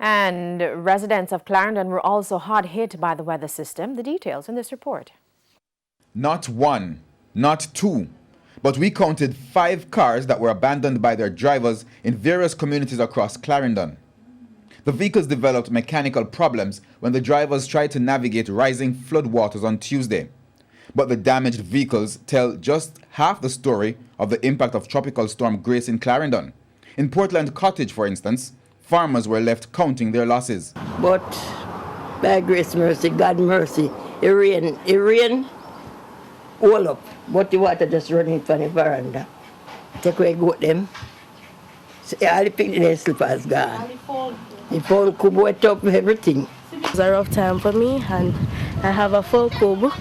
And residents of Clarendon were also hard hit by the weather system. The details in this report. Not one, not two, but we counted 5 cars that were abandoned by their drivers in various communities across Clarendon. The vehicles developed mechanical problems when the drivers tried to navigate rising floodwaters on Tuesday. But the damaged vehicles tell just half the story of the impact of Tropical Storm Grace in Clarendon. In Portland Cottage, for instance, farmers were left counting their losses. But by grace mercy, God mercy, it rain all up. But the water just running from the veranda. Take away goat them. So all the picnic slippers gone. The phone could wet up everything. It was a rough time for me, and I have a full cube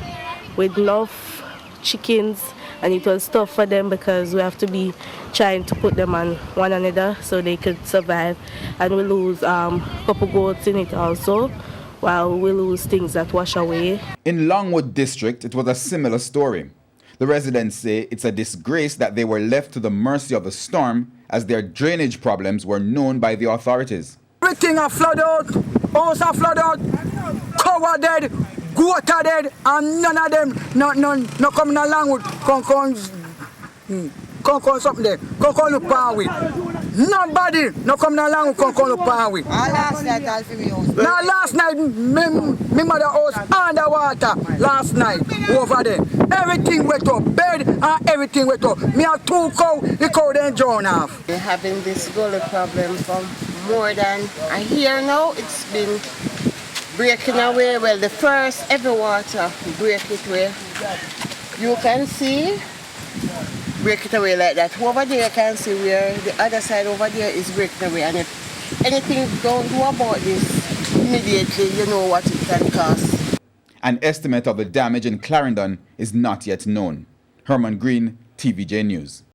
with enough chickens, and it was tough for them because we have to be trying to put them on one another so they could survive, and we lose a couple goats in it also, while we lose things that wash away. In Longwood District, it was a similar story. The residents say it's a disgrace that they were left to the mercy of the storm, as their drainage problems were known by the authorities. Everything are flood out, house are flood out, cow dead, goat are dead, and none of them no coming along with come something there, come look power with. Nobody no coming along with come look power with. Last night I'll see me house. Now last night me mother house underwater last night over there. Everything wet up, bed and everything wet up. Me have 2 cow, the cow then drown off. We're having this gully problem for more than a year now. It's been breaking away. Well, the first every water break it away. You can see break it away like that. Over there you can see where the other side over there is breaking away, and if anything don't do about this immediately, you know what it can cost. An estimate of the damage in Clarendon is not yet known. Herman Green, TVJ News.